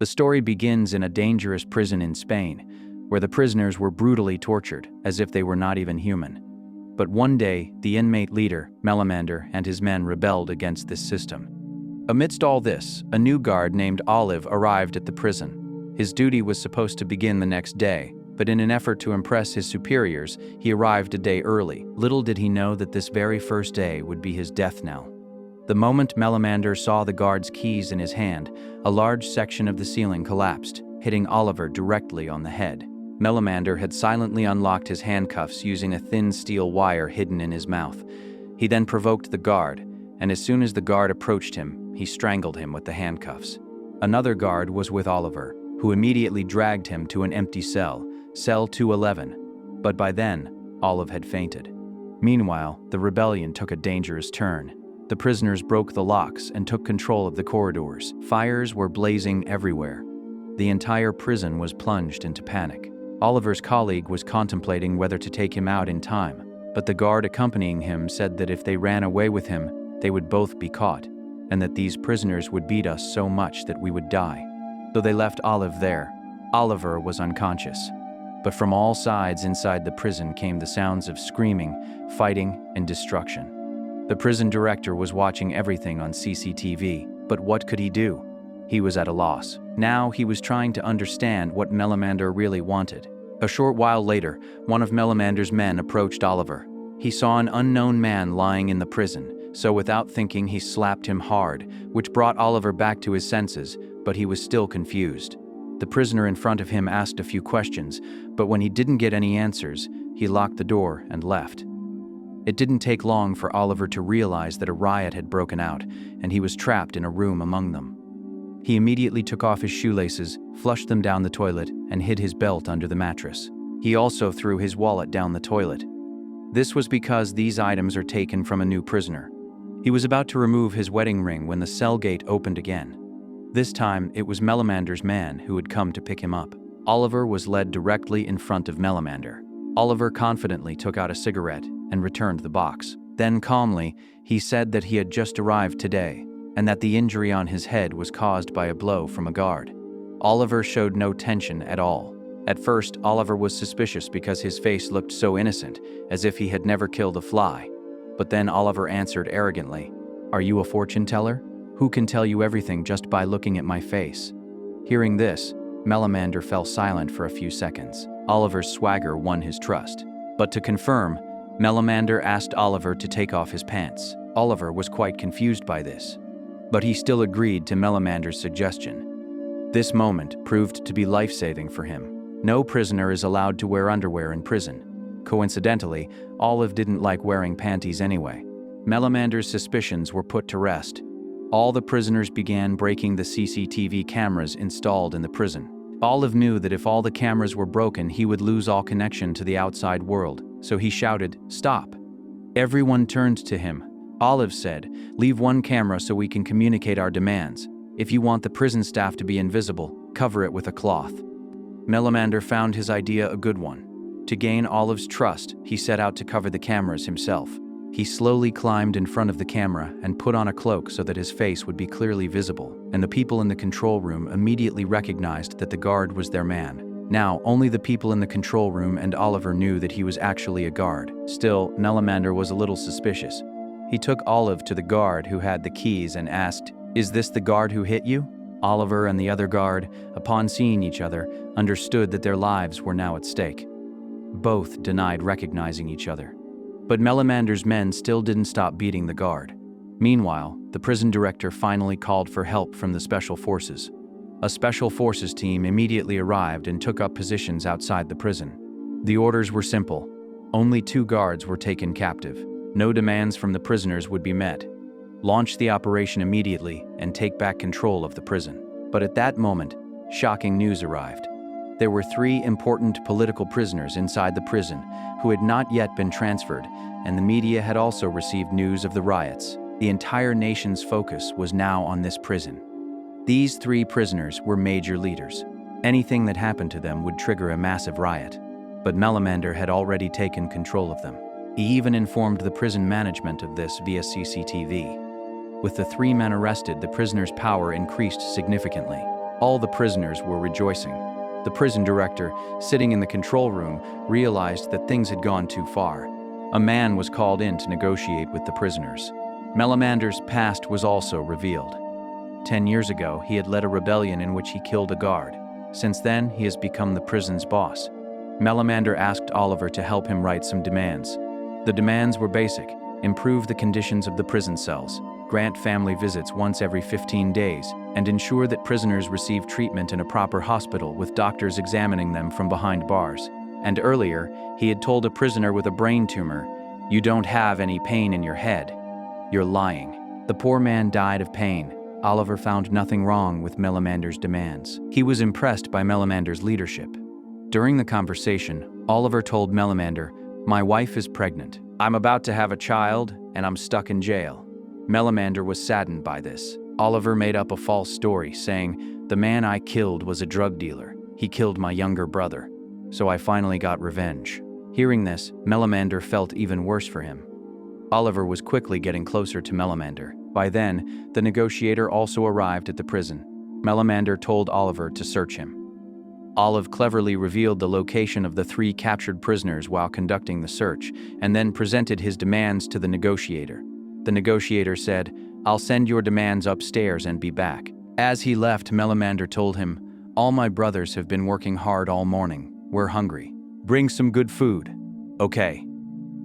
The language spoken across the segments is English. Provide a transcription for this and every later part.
The story begins in a dangerous prison in Spain, where the prisoners were brutally tortured, as if they were not even human. But one day, the inmate leader, Melamander, and his men rebelled against this system. Amidst all this, a new guard named Olive arrived at the prison. His duty was supposed to begin the next day, but in an effort to impress his superiors, he arrived a day early. Little did he know that this very first day would be his death knell. The moment Melamander saw the guard's keys in his hand, a large section of the ceiling collapsed, hitting Oliver directly on the head. Melamander had silently unlocked his handcuffs using a thin steel wire hidden in his mouth. He then provoked the guard, and as soon as the guard approached him, he strangled him with the handcuffs. Another guard was with Oliver, who immediately dragged him to an empty cell, cell 211. But by then, Olive had fainted. Meanwhile, the rebellion took a dangerous turn. The prisoners broke the locks and took control of the corridors. Fires were blazing everywhere. The entire prison was plunged into panic. Oliver's colleague was contemplating whether to take him out in time, but the guard accompanying him said that if they ran away with him, they would both be caught, and that these prisoners would beat us so much that we would die. Though they left Olive there, Oliver was unconscious. But from all sides inside the prison came the sounds of screaming, fighting, and destruction. The prison director was watching everything on CCTV, but what could he do? He was at a loss. Now he was trying to understand what Melamander really wanted. A short while later, one of Melamander's men approached Oliver. He saw an unknown man lying in the prison, so without thinking he slapped him hard, which brought Oliver back to his senses, but he was still confused. The prisoner in front of him asked a few questions, but when he didn't get any answers, he locked the door and left. It didn't take long for Oliver to realize that a riot had broken out, and he was trapped in a room among them. He immediately took off his shoelaces, flushed them down the toilet, and hid his belt under the mattress. He also threw his wallet down the toilet. This was because these items are taken from a new prisoner. He was about to remove his wedding ring when the cell gate opened again. This time, it was Melamander's man who had come to pick him up. Oliver was led directly in front of Melamander. Oliver confidently took out a cigarette and returned the box. Then calmly, he said that he had just arrived today, and that the injury on his head was caused by a blow from a guard. Oliver showed no tension at all. At first, Oliver was suspicious because his face looked so innocent, as if he had never killed a fly. But then Oliver answered arrogantly, "Are you a fortune teller? Who can tell you everything just by looking at my face?" Hearing this, Melamander fell silent for a few seconds. Oliver's swagger won his trust. But to confirm, Melamander asked Oliver to take off his pants. Oliver was quite confused by this, but he still agreed to Melamander's suggestion. This moment proved to be life-saving for him. No prisoner is allowed to wear underwear in prison. Coincidentally, Olive didn't like wearing panties anyway. Melamander's suspicions were put to rest. All the prisoners began breaking the CCTV cameras installed in the prison. Olive knew that if all the cameras were broken, he would lose all connection to the outside world, so he shouted, "Stop!" Everyone turned to him. Olive said, "Leave one camera so we can communicate our demands. If you want the prison staff to be invisible, cover it with a cloth." Melamander found his idea a good one. To gain Olive's trust, he set out to cover the cameras himself. He slowly climbed in front of the camera and put on a cloak so that his face would be clearly visible, and the people in the control room immediately recognized that the guard was their man. Now, only the people in the control room and Oliver knew that he was actually a guard. Still, Melamander was a little suspicious. He took Olive to the guard who had the keys and asked, "Is this the guard who hit you?" Oliver and the other guard, upon seeing each other, understood that their lives were now at stake. Both denied recognizing each other. But Melamander's men still didn't stop beating the guard. Meanwhile, the prison director finally called for help from the special forces. A special forces team immediately arrived and took up positions outside the prison. The orders were simple. Only 2 guards were taken captive. No demands from the prisoners would be met. Launch the operation immediately and take back control of the prison. But at that moment, shocking news arrived. There were 3 important political prisoners inside the prison who had not yet been transferred, and the media had also received news of the riots. The entire nation's focus was now on this prison. These 3 prisoners were major leaders. Anything that happened to them would trigger a massive riot. But Melamander had already taken control of them. He even informed the prison management of this via CCTV. With the 3 men arrested, the prisoners' power increased significantly. All the prisoners were rejoicing. The prison director, sitting in the control room, realized that things had gone too far. A man was called in to negotiate with the prisoners. Melamander's past was also revealed. 10 years ago, he had led a rebellion in which he killed a guard. Since then, he has become the prison's boss. Melamander asked Oliver to help him write some demands. The demands were basic: improve the conditions of the prison cells, grant family visits once every 15 days, and ensure that prisoners receive treatment in a proper hospital with doctors examining them from behind bars. And earlier, he had told a prisoner with a brain tumor, "You don't have any pain in your head. You're lying." The poor man died of pain. Oliver found nothing wrong with Melamander's demands. He was impressed by Melamander's leadership. During the conversation, Oliver told Melamander, "My wife is pregnant. I'm about to have a child, and I'm stuck in jail." Melamander was saddened by this. Oliver made up a false story, saying, "The man I killed was a drug dealer. He killed my younger brother. So I finally got revenge." Hearing this, Melamander felt even worse for him. Oliver was quickly getting closer to Melamander. By then, the negotiator also arrived at the prison. Melamander told Oliver to search him. Olive cleverly revealed the location of the 3 captured prisoners while conducting the search, and then presented his demands to the negotiator. The negotiator said, "I'll send your demands upstairs and be back." As he left, Melamander told him, "All my brothers have been working hard all morning. We're hungry. Bring some good food." "Okay."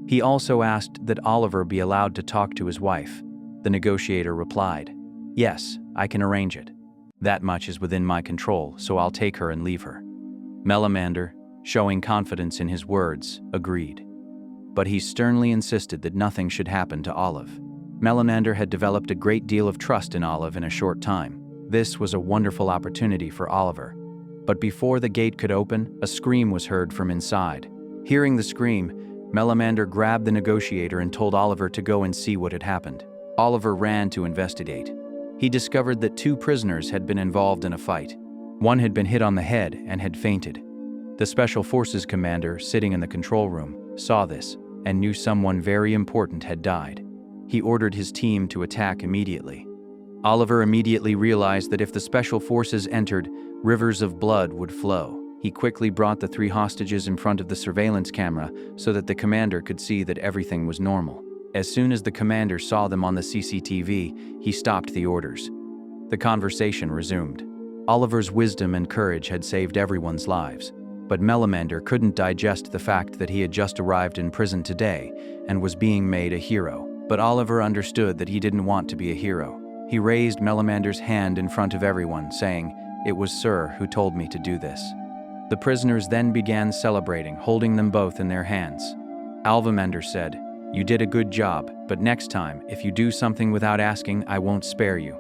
He also asked that Oliver be allowed to talk to his wife. The negotiator replied, "Yes, I can arrange it. That much is within my control, so I'll take her and leave her." Melamander, showing confidence in his words, agreed. But he sternly insisted that nothing should happen to Olive. Melamander had developed a great deal of trust in Olive in a short time. This was a wonderful opportunity for Oliver. But before the gate could open, a scream was heard from inside. Hearing the scream, Melamander grabbed the negotiator and told Oliver to go and see what had happened. Oliver ran to investigate. He discovered that 2 prisoners had been involved in a fight. One had been hit on the head and had fainted. The Special Forces commander, sitting in the control room, saw this and knew someone very important had died. He ordered his team to attack immediately. Oliver immediately realized that if the Special Forces entered, rivers of blood would flow. He quickly brought the 3 hostages in front of the surveillance camera so that the commander could see that everything was normal. As soon as the commander saw them on the CCTV, he stopped the orders. The conversation resumed. Oliver's wisdom and courage had saved everyone's lives, but Melamander couldn't digest the fact that he had just arrived in prison today and was being made a hero. But Oliver understood that he didn't want to be a hero. He raised Melamander's hand in front of everyone, saying, "It was Sir who told me to do this." The prisoners then began celebrating, holding them both in their hands. Melamander said, "You did a good job, but next time, if you do something without asking, I won't spare you."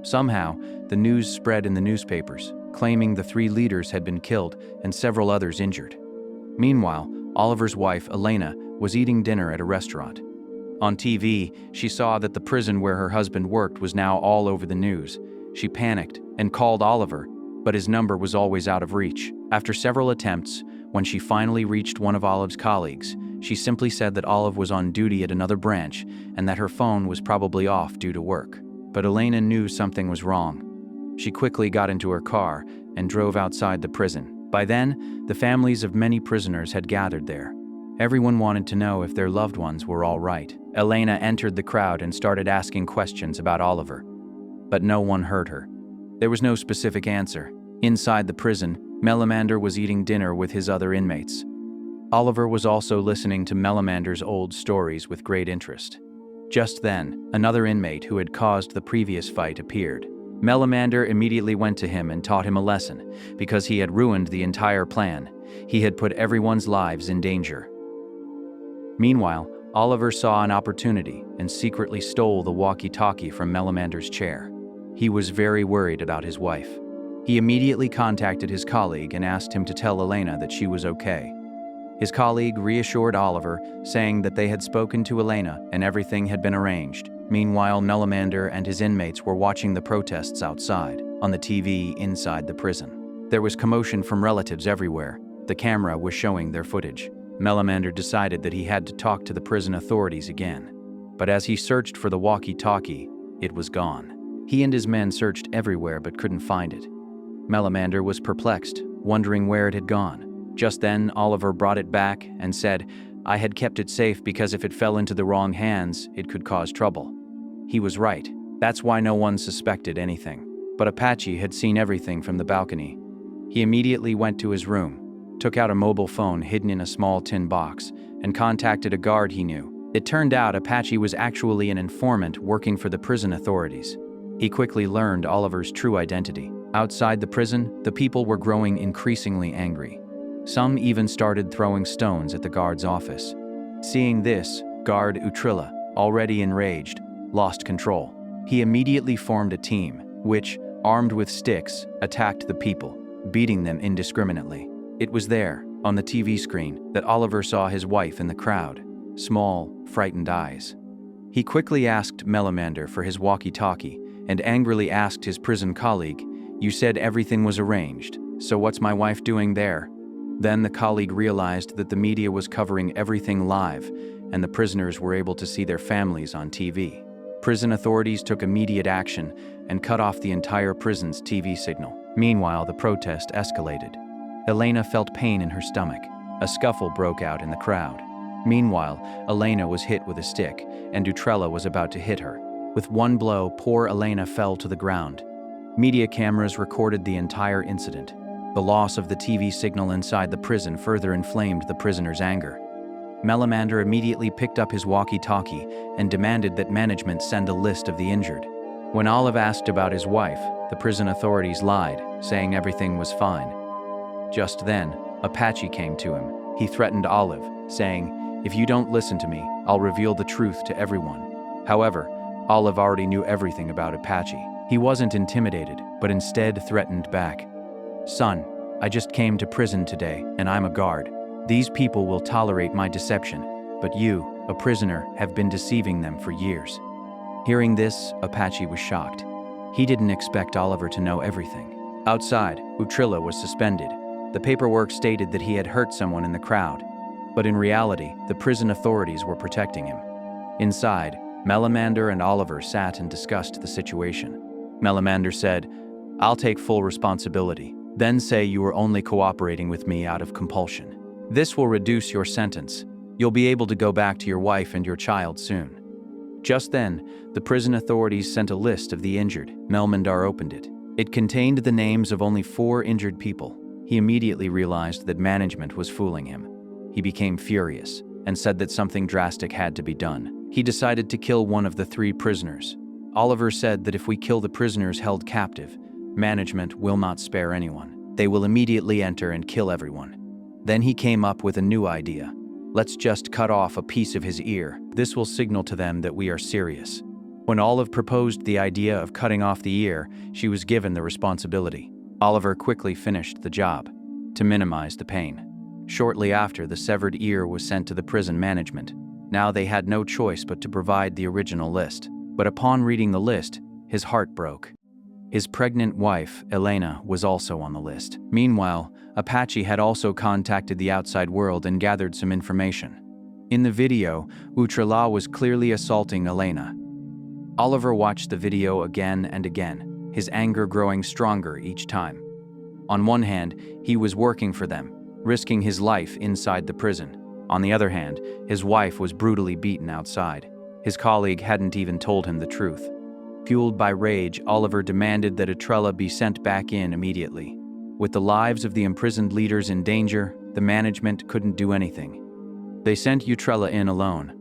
Somehow, the news spread in the newspapers, claiming the 3 leaders had been killed and several others injured. Meanwhile, Oliver's wife, Elena, was eating dinner at a restaurant. On TV, she saw that the prison where her husband worked was now all over the news. She panicked and called Oliver, but his number was always out of reach. After several attempts, when she finally reached one of Olive's colleagues, she simply said that Olive was on duty at another branch and that her phone was probably off due to work. But Elena knew something was wrong. She quickly got into her car and drove outside the prison. By then, the families of many prisoners had gathered there. Everyone wanted to know if their loved ones were all right. Elena entered the crowd and started asking questions about Oliver. But no one heard her. There was no specific answer. Inside the prison, Melamander was eating dinner with his other inmates. Oliver was also listening to Melamander's old stories with great interest. Just then, another inmate who had caused the previous fight appeared. Melamander immediately went to him and taught him a lesson, because he had ruined the entire plan. He had put everyone's lives in danger. Meanwhile, Oliver saw an opportunity and secretly stole the walkie-talkie from Melamander's chair. He was very worried about his wife. He immediately contacted his colleague and asked him to tell Elena that she was okay. His colleague reassured Oliver, saying that they had spoken to Elena and everything had been arranged. Meanwhile, Melamander and his inmates were watching the protests outside, on the TV inside the prison. There was commotion from relatives everywhere. The camera was showing their footage. Melamander decided that he had to talk to the prison authorities again. But as he searched for the walkie-talkie, it was gone. He and his men searched everywhere but couldn't find it. Melamander was perplexed, wondering where it had gone. Just then, Oliver brought it back and said, "I had kept it safe because if it fell into the wrong hands, it could cause trouble." He was right. That's why no one suspected anything. But Apache had seen everything from the balcony. He immediately went to his room, took out a mobile phone hidden in a small tin box, and contacted a guard he knew. It turned out Apache was actually an informant working for the prison authorities. He quickly learned Oliver's true identity. Outside the prison, the people were growing increasingly angry. Some even started throwing stones at the guard's office. Seeing this, guard Utrilla, already enraged, lost control. He immediately formed a team, which, armed with sticks, attacked the people, beating them indiscriminately. It was there, on the TV screen, that Oliver saw his wife in the crowd, small, frightened eyes. He quickly asked Melamander for his walkie-talkie and angrily asked his prison colleague, "You said everything was arranged, so what's my wife doing there?" Then the colleague realized that the media was covering everything live, and the prisoners were able to see their families on TV. Prison authorities took immediate action and cut off the entire prison's TV signal. Meanwhile, the protest escalated. Elena felt pain in her stomach. A scuffle broke out in the crowd. Meanwhile, Elena was hit with a stick, and Utrella was about to hit her. With one blow, poor Elena fell to the ground. Media cameras recorded the entire incident. The loss of the TV signal inside the prison further inflamed the prisoners' anger. Melamander immediately picked up his walkie-talkie and demanded that management send a list of the injured. When Olive asked about his wife, the prison authorities lied, saying everything was fine. Just then, Apache came to him. He threatened Olive, saying, "If you don't listen to me, I'll reveal the truth to everyone." However, Olive already knew everything about Apache. He wasn't intimidated, but instead threatened back. "Son, I just came to prison today, and I'm a guard. These people will tolerate my deception, but you, a prisoner, have been deceiving them for years." Hearing this, Apache was shocked. He didn't expect Oliver to know everything. Outside, Utrilla was suspended. The paperwork stated that he had hurt someone in the crowd, but in reality, the prison authorities were protecting him. Inside, Melamander and Oliver sat and discussed the situation. Melamander said, "I'll take full responsibility. Then say you were only cooperating with me out of compulsion. This will reduce your sentence. You'll be able to go back to your wife and your child soon." Just then, the prison authorities sent a list of the injured. Melamander opened it. It contained the names of only 4 injured people. He immediately realized that management was fooling him. He became furious and said that something drastic had to be done. He decided to kill one of the 3 prisoners. Oliver said that if we kill the prisoners held captive, management will not spare anyone. They will immediately enter and kill everyone. Then he came up with a new idea. "Let's just cut off a piece of his ear. This will signal to them that we are serious." When Olive proposed the idea of cutting off the ear, she was given the responsibility. Oliver quickly finished the job to minimize the pain. Shortly after, the severed ear was sent to the prison management. Now they had no choice but to provide the original list. But upon reading the list, his heart broke. His pregnant wife, Elena, was also on the list. Meanwhile, Apache had also contacted the outside world and gathered some information. In the video, Utrilla was clearly assaulting Elena. Oliver watched the video again and again, his anger growing stronger each time. On one hand, he was working for them, risking his life inside the prison. On the other hand, his wife was brutally beaten outside. His colleague hadn't even told him the truth. Fueled by rage, Oliver demanded that Utrilla be sent back in immediately. With the lives of the imprisoned leaders in danger, the management couldn't do anything. They sent Utrilla in alone.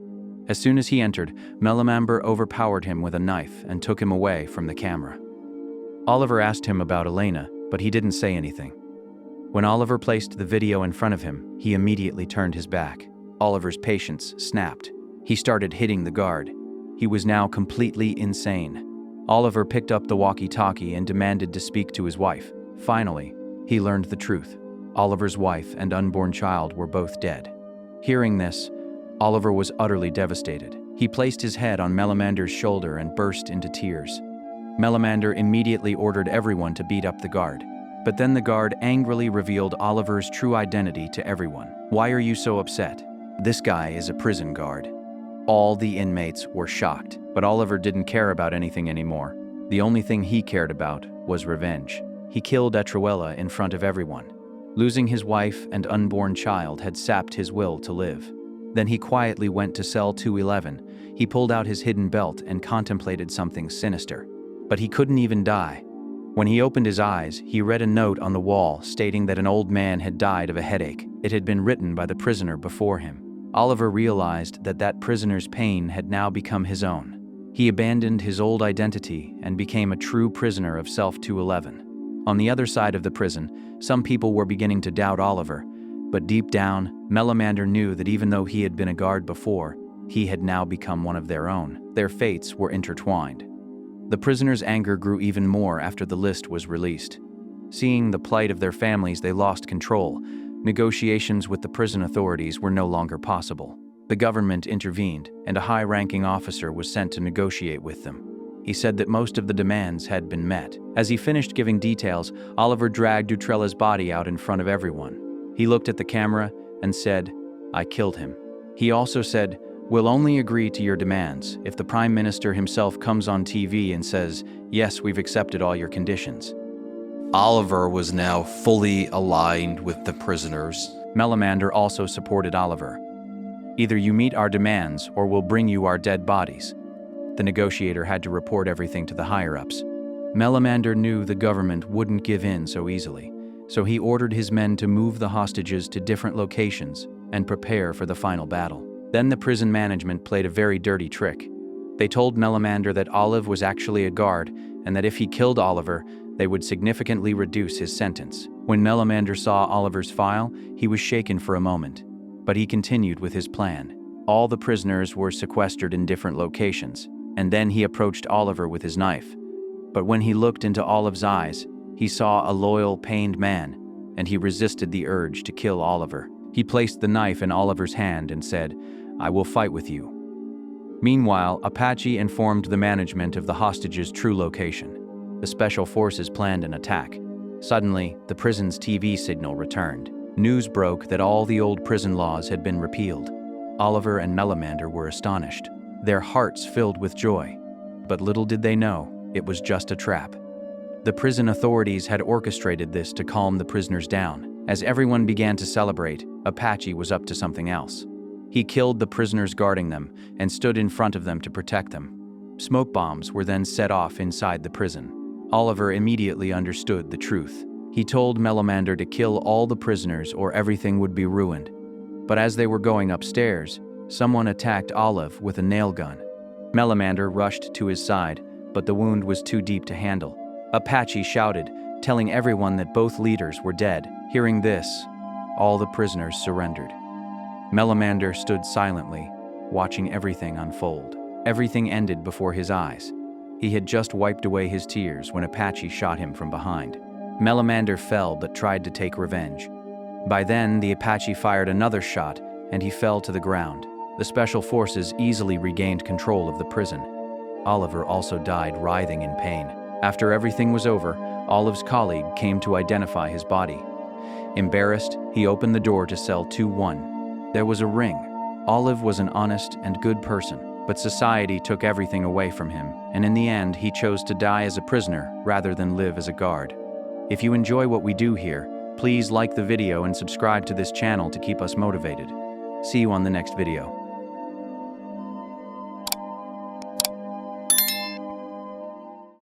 As soon as he entered, Melamander overpowered him with a knife and took him away from the camera. Oliver asked him about Elena, but he didn't say anything. When Oliver placed the video in front of him, he immediately turned his back. Oliver's patience snapped. He started hitting the guard. He was now completely insane. Oliver picked up the walkie-talkie and demanded to speak to his wife. Finally, he learned the truth. Oliver's wife and unborn child were both dead. Hearing this, Oliver was utterly devastated. He placed his head on Melamander's shoulder and burst into tears. Melamander immediately ordered everyone to beat up the guard. But then the guard angrily revealed Oliver's true identity to everyone. "Why are you so upset? This guy is a prison guard." All the inmates were shocked, but Oliver didn't care about anything anymore. The only thing he cared about was revenge. he killed Etruella in front of everyone. Losing his wife and unborn child had sapped his will to live. Then he quietly went to cell 211. He pulled out his hidden belt and contemplated something sinister. But he couldn't even die. When he opened his eyes, he read a note on the wall stating that an old man had died of a headache. It had been written by the prisoner before him. Oliver realized that that prisoner's pain had now become his own. He abandoned his old identity and became a true prisoner of Self 211. On the other side of the prison, some people were beginning to doubt Oliver, but deep down, Melamander knew that even though he had been a guard before, he had now become one of their own. Their fates were intertwined. The prisoners' anger grew even more after the list was released. Seeing the plight of their families, they lost control. Negotiations with the prison authorities were no longer possible. The government intervened, and a high-ranking officer was sent to negotiate with them. He said that most of the demands had been met. As he finished giving details, Oliver dragged Utrella's body out in front of everyone. He looked at the camera and said, "I killed him." He also said, "We'll only agree to your demands if the Prime Minister himself comes on TV and says, 'Yes, we've accepted all your conditions.'" Oliver was now fully aligned with the prisoners. Melamander also supported Oliver. "Either you meet our demands or we'll bring you our dead bodies." The negotiator had to report everything to the higher-ups. Melamander knew the government wouldn't give in so easily, so he ordered his men to move the hostages to different locations and prepare for the final battle. Then the prison management played a very dirty trick. They told Melamander that Olive was actually a guard and that if he killed Oliver, they would significantly reduce his sentence. When Melamander saw Oliver's file, he was shaken for a moment, but he continued with his plan. All the prisoners were sequestered in different locations, and then he approached Oliver with his knife. But when he looked into Olive's eyes, he saw a loyal, pained man, and he resisted the urge to kill Oliver. He placed the knife in Oliver's hand and said, "I will fight with you." Meanwhile, Apache informed the management of the hostages' true location. The special forces planned an attack. Suddenly, the prison's TV signal returned. News broke that all the old prison laws had been repealed. Oliver and Melamander were astonished, their hearts filled with joy. But little did they know, it was just a trap. The prison authorities had orchestrated this to calm the prisoners down. As everyone began to celebrate, Apache was up to something else. He killed the prisoners guarding them and stood in front of them to protect them. Smoke bombs were then set off inside the prison. Oliver immediately understood the truth. He told Melamander to kill all the prisoners or everything would be ruined. But as they were going upstairs, someone attacked Olive with a nail gun. Melamander rushed to his side, but the wound was too deep to handle. Apache shouted, telling everyone that both leaders were dead. Hearing this, all the prisoners surrendered. Melamander stood silently, watching everything unfold. Everything ended before his eyes. He had just wiped away his tears when Apache shot him from behind. Melamander fell but tried to take revenge. By then, the Apache fired another shot, and he fell to the ground. The special forces easily regained control of the prison. Oliver also died writhing in pain. After everything was over, Olive's colleague came to identify his body. Embarrassed, he opened the door to cell 2-1. There was a ring. Olive was an honest and good person, but society took everything away from him, and in the end, he chose to die as a prisoner rather than live as a guard. If you enjoy what we do here, please like the video and subscribe to this channel to keep us motivated. See you on the next video.